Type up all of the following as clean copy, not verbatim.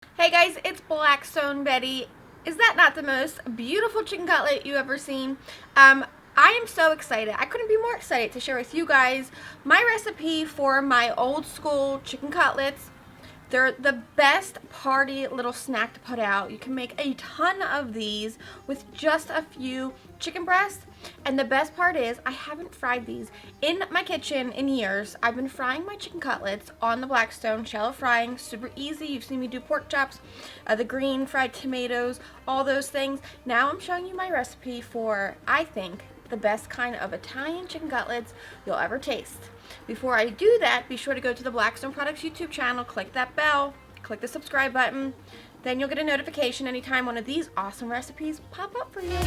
Hey guys, it's Blackstone Betty. Is that not the most beautiful chicken cutlet you ever seen? I am so excited. I couldn't be more excited to share with you guys my recipe for my old school chicken cutlets. They're the best party little snack to put out. You can make a ton of these with just a few chicken breasts. And the best part is I haven't fried these in my kitchen in years. I've been frying my chicken cutlets on the Blackstone, shallow frying, super easy. You've seen me do pork chops, the green fried tomatoes, all those things. Now I'm showing you my recipe for, I think, the best kind of Italian chicken cutlets you'll ever taste. Before I do that, be sure to go to the Blackstone Products YouTube channel, click that bell, click the subscribe button, then you'll get a notification anytime one of these awesome recipes pop up for you.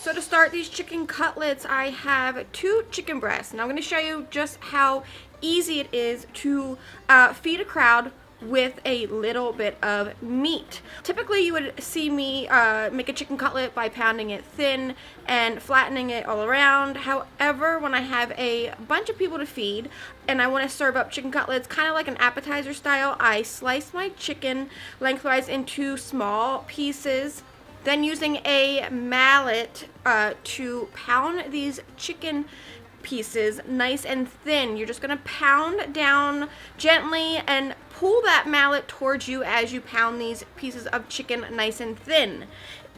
So to start these chicken cutlets, I have 2 chicken breasts, and I'm going to show you just how easy it is to feed a crowd with a little bit of meat. Typically you would see me make a chicken cutlet by pounding it thin and flattening it all around. However, when I have a bunch of people to feed and I want to serve up chicken cutlets kind of like an appetizer style, I slice my chicken lengthwise into small pieces. Then using a mallet to pound these chicken pieces nice and thin. You're just going to pound down gently and pull that mallet towards you as you pound these pieces of chicken nice and thin.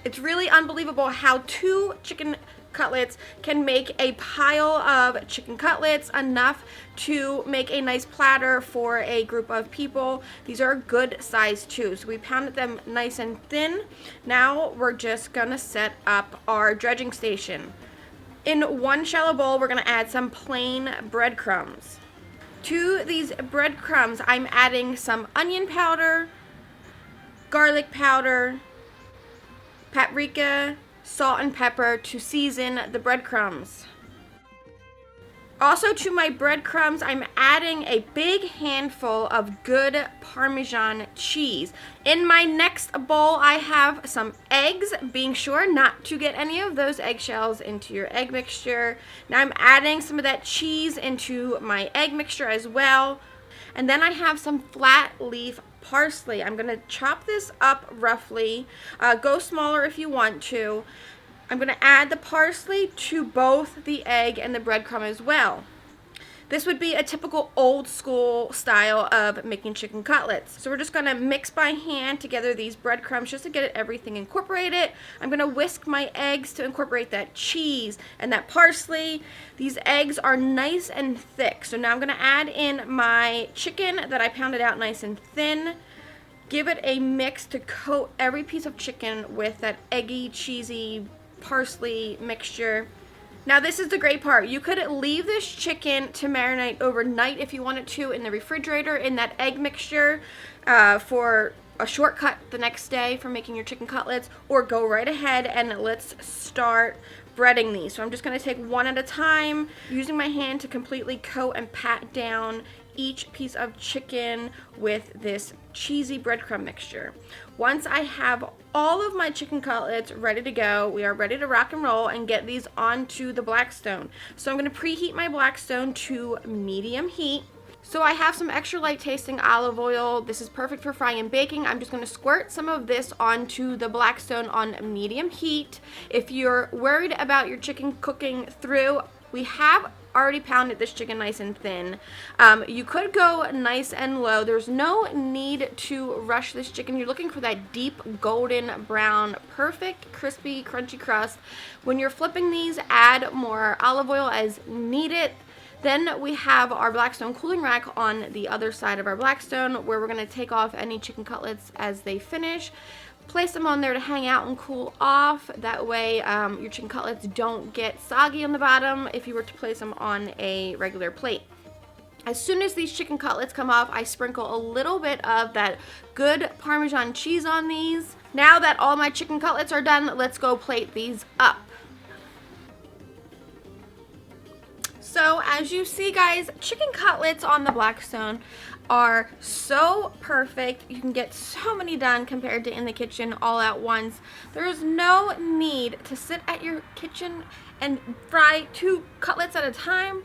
It's really unbelievable how 2 chicken cutlets can make a pile of chicken cutlets, enough to make a nice platter for a group of people. These are a good size too. So we pounded them nice and thin. Now we're just gonna set up our dredging station. In one shallow bowl, we're going to add some plain breadcrumbs. To these breadcrumbs, I'm adding some onion powder, garlic powder, paprika, salt, and pepper to season the breadcrumbs. Also to my breadcrumbs, I'm adding a big handful of good Parmesan cheese. In my next bowl, I have some eggs, being sure not to get any of those eggshells into your egg mixture. Now I'm adding some of that cheese into my egg mixture as well. And then I have some flat leaf parsley. I'm going to chop this up roughly. Go smaller if you want to. I'm going to add the parsley to both the egg and the breadcrumb as well. This would be a typical old school style of making chicken cutlets. So we're just going to mix by hand together these breadcrumbs just to get everything incorporated. I'm going to whisk my eggs to incorporate that cheese and that parsley. These eggs are nice and thick. So now I'm going to add in my chicken that I pounded out nice and thin. Give it a mix to coat every piece of chicken with that eggy, cheesy parsley mixture. Now this is the great part. You could leave this chicken to marinate overnight if you wanted to in the refrigerator in that egg mixture for a shortcut the next day for making your chicken cutlets, or go right ahead and let's start breading these. So I'm just going to take one at a time, using my hand to completely coat and pat down each piece of chicken with this cheesy breadcrumb mixture. Once I have all of my chicken cutlets ready to go, we are ready to rock and roll and get these onto the Blackstone. So I'm going to preheat my Blackstone to medium heat. So I have some extra light tasting olive oil. This is perfect for frying and baking. I'm just going to squirt some of this onto the Blackstone on medium heat. If you're worried about your chicken cooking through, we have already pounded this chicken nice and thin. You could go nice and low. There's no need to rush this chicken. You're looking for that deep golden brown, perfect crispy crunchy crust. When you're flipping these, add more olive oil as needed. Then we have our Blackstone cooling rack on the other side of our Blackstone, where we're going to take off any chicken cutlets as they finish. Place them on there to hang out and cool off. That way your chicken cutlets don't get soggy on the bottom if you were to place them on a regular plate. As soon as these chicken cutlets come off, I sprinkle a little bit of that good Parmesan cheese on these. Now that all my chicken cutlets are done, let's go plate these up. So as you see, guys, chicken cutlets on the Blackstone are so perfect. You can get so many done compared to in the kitchen all at once. There is no need to sit at your kitchen and fry 2 cutlets at a time.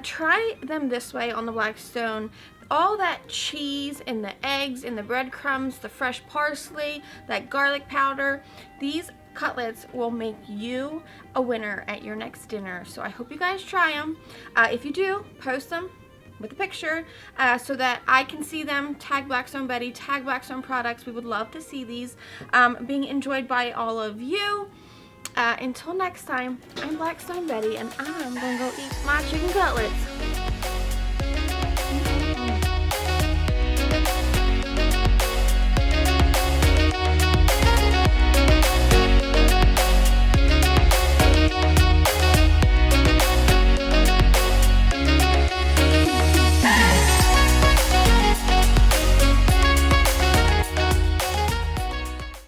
Try them this way on the Blackstone. All that cheese and the eggs and the breadcrumbs, the fresh parsley, that garlic powder, these cutlets will make you a winner at your next dinner. So I hope you guys try them. If you do, post them with a picture so that I can see them. Tag Blackstone Betty, tag Blackstone products. We would love to see these being enjoyed by all of you. Until next time, I'm Blackstone Betty, and I'm gonna go eat my chicken cutlets.